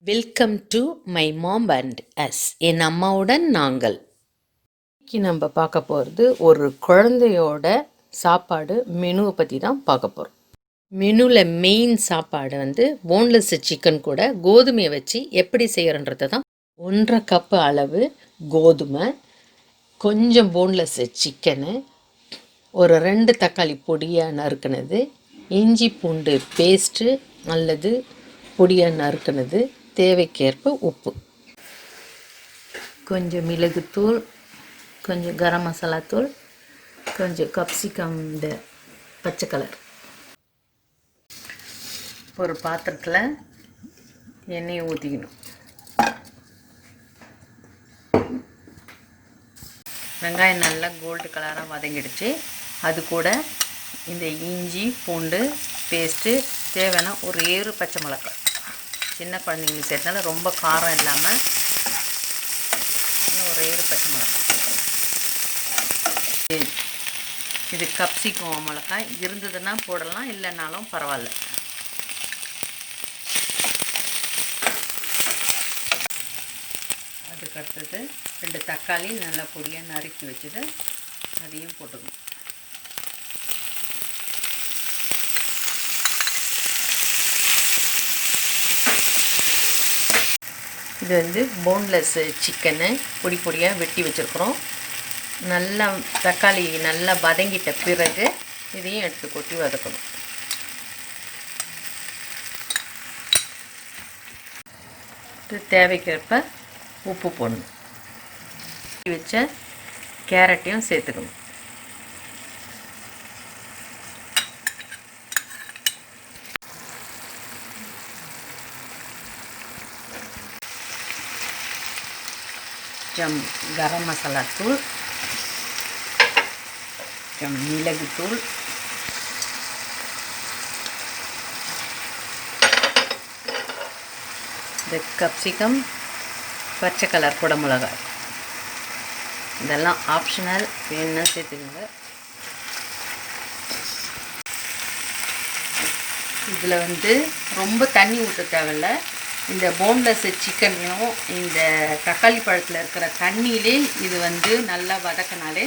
Welcome to my mom and us. என் அம்மாவுடன் நாங்கள். இன்னைக்கு நம்ம பார்க்க போகிறது ஒரு குழந்தையோட சாப்பாடு மெனுவை பற்றி தான் பார்க்க போகிறோம். மெனுவில் மெயின் சாப்பாடு போன்லெஸ் சிக்கன் கூட கோதுமையை வச்சு எப்படி செய்கிறன்றதை தான். 1.5 கப்பு அளவு கோதுமை, கொஞ்சம் போன்லெஸ் சிக்கனு, ஒரு 2 தக்காளி பொடியாக நறுக்குனது, இஞ்சி பூண்டு பேஸ்ட்டு அல்லது பொடியாக நறுக்குனது, தேவைக்கேற்ப உப்பு, கொஞ்சம் மிளகுத்தூள், கொஞ்சம் கரம் மசாலா தூள், கொஞ்சம் கப்சிகம் பச்சை கலர். ஒரு பாத்திரத்தில் எண்ணெயை ஊற்றிக்கணும். வெங்காயம் நல்லா கோல்டு கலராக வதங்கிடுச்சு. அது கூட இந்த இஞ்சி பூண்டு பேஸ்ட்டு, தேவையான ஒரு 7 பச்சை மிளகாய், சின்ன குழந்தைங்களுக்கு சேர்த்தனால ரொம்ப காரம் இல்லாமல் ஒரு 7 பச்சை மிளகாய். இது கப்சிகம் மிளகாய் இருந்ததுன்னா போடலாம், இல்லைனாலும் பரவாயில்ல. அதுக்கு அடுத்தது 2 தக்காளி நல்லா பொடியாக நறுக்கி வச்சுது, அதையும் போட்டுக்கணும். இது போன்லெஸ் சிக்கனை பொடி பொடியாக வெட்டி வச்சுருக்குறோம். நல்லா தக்காளி நல்லா வதங்கிட்ட பிறகு இதையும் எடுத்து கொட்டி வதக்கணும். தேவைக்கேற்ப உப்பு போடணும். வச்ச கேரட்டையும் சேர்த்துக்கணும். கொஞ்சம் கரம் மசாலா தூள், கொஞ்சம் மிளகுத்தூள், இந்த கப்சிகம் பச்சை கலர் குடமிளகாய், இதெல்லாம் ஆப்ஷனல், வேணும்னா சேர்த்துக்கோங்க. இதில் ரொம்ப தண்ணி ஊற்ற தேவையில்லை. இந்த போன்லெஸ் சிக்கனையும் இந்த தக்காளி பழத்தில் இருக்கிற தண்ணியிலே இது நல்லா வதக்கினாலே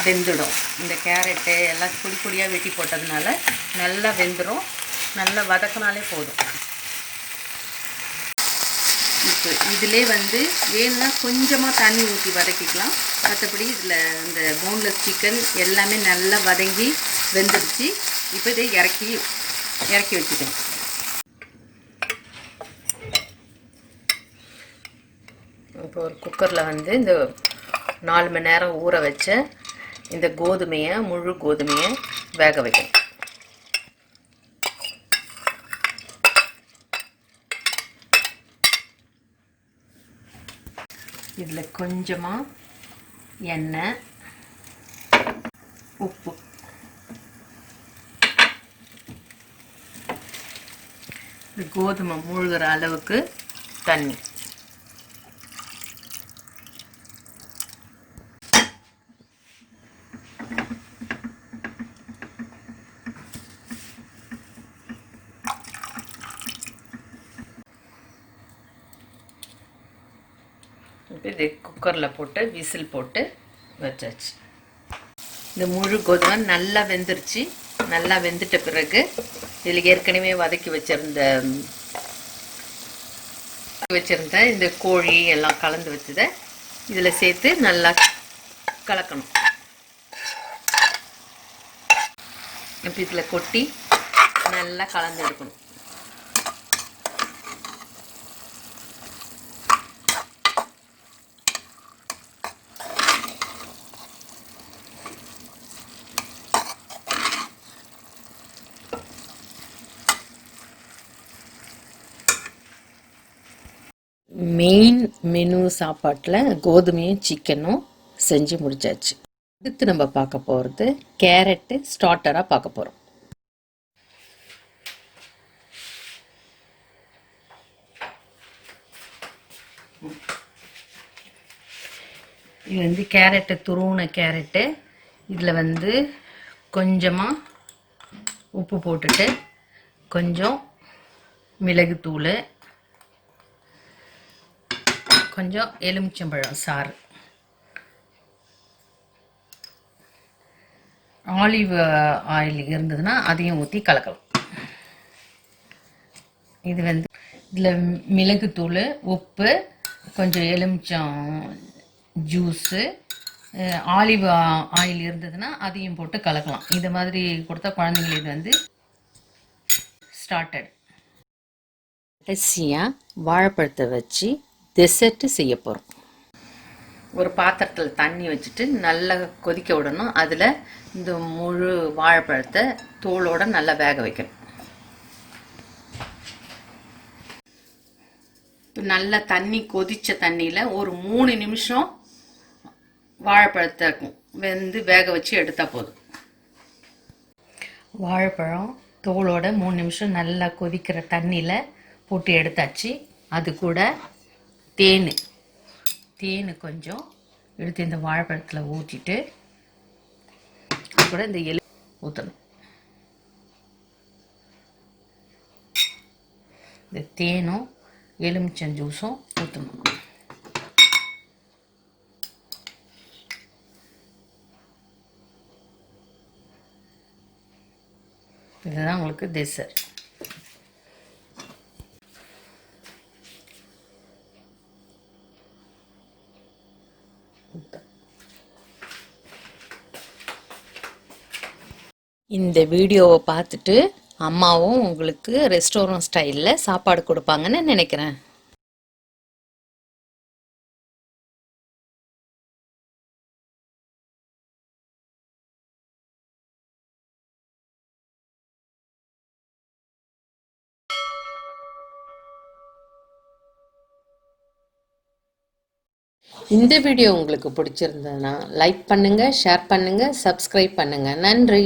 வெந்துடும். இந்த கேரட்டு எல்லாம் பொடி பொடியாக வெட்டி போட்டதுனால நல்லா வெந்துடும். நல்லா வதக்கினாலே போதும். இப்போ இதிலே வேணும்னா கொஞ்சமாக தண்ணி ஊற்றி வதக்கிக்கலாம். மற்றபடி இதில் இந்த போன்லெஸ் சிக்கன் எல்லாமே நல்லா வதங்கி வெந்துடுச்சு. இப்போ இதை இறக்கி வச்சுக்கணும். இப்போ ஒரு குக்கரில் இந்த 4 மணி நேரம் ஊற வச்ச இந்த கோதுமையை, முழு கோதுமையை வேக வைக்கணும். இதில் கொஞ்சமாக எண்ணெய், உப்பு, கோதுமை மூழ்கிற அளவுக்கு தண்ணி, இது குக்கரில் போட்டு விசில் போட்டு வச்சாச்சு. இந்த முழு கோதுமை நல்லா வெந்துருச்சு. நல்லா வெந்துட்ட பிறகு இதில் ஏற்கனவே வதக்கி வச்சிருந்த இந்த கோழி எல்லாம் கலந்து வச்சதை இதில் சேர்த்து நல்லா கலக்கணும். இப்போ இதில் கொட்டி நல்லா கலந்து எடுக்கணும். மெயின் மெனு சாப்பாட்டில் கோதுமையும் சிக்கனும் செஞ்சு முடிச்சாச்சு. அடுத்து நம்ம பார்க்க போகிறது கேரட்டு ஸ்டார்டராக பார்க்க போகிறோம். இது கேரட்டு, துருவின கேரட்டு. இதில் கொஞ்சமாக உப்பு போட்டுட்டு, கொஞ்சம் மிளகுத்தூள், கொஞ்சம் எலுமிச்சம்பழம் சாறு, ஆலிவ் ஆயில் இருந்ததுன்னா அதையும் ஊற்றி கலக்கலாம். இது இதில் மிளகுத்தூள், உப்பு, கொஞ்சம் எலுமிச்சம் ஜூஸு, ஆலிவ் ஆயில் இருந்ததுன்னா அதையும் போட்டு கலக்கலாம். இது மாதிரி கொடுத்தா குழந்தைங்களுக்கு இது ஸ்டார்டட். கடைசியாக வாழைப்பழத்தை வச்சு டெசர்ட்டு செய்ய போகிறோம். ஒரு பாத்திரத்தில் தண்ணி வச்சுட்டு நல்லா கொதிக்க விடணும். அதில் இந்த முழு வாழைப்பழத்தை தோலோடு நல்லா வேக வைக்கணும். நல்லா தண்ணி கொதித்த தண்ணியில் ஒரு 3 நிமிஷம் வாழைப்பழத்தை வேக வச்சு எடுத்தால் போதும். வாழைப்பழம் தோலோட 3 நிமிஷம் நல்லா கொதிக்கிற தண்ணியில் போட்டு எடுத்தாச்சு. அது கூட தேன் கொஞ்சம் எடுத்து இந்த வாழைப்பழத்தில் ஊற்றிட்டு அது கூட இந்த ஊற்றணும். இந்த தேனும் எலுமிச்சம் ஜூஸும் ஊற்றணும். இதுதான் உங்களுக்கு டெசர்ட். இந்த வீடியோவை பார்த்துட்டு அம்மாவும் உங்களுக்கு ரெஸ்டாரண்ட் ஸ்டைலில் சாப்பாடு கொடுப்பாங்கன்னு நினைக்கிறேன். இந்த வீடியோ உங்களுக்கு பிடிச்சிருந்ததுன்னா லைக் பண்ணுங்கள், ஷேர் பண்ணுங்கள், சப்ஸ்கிரைப் பண்ணுங்கள். நன்றி.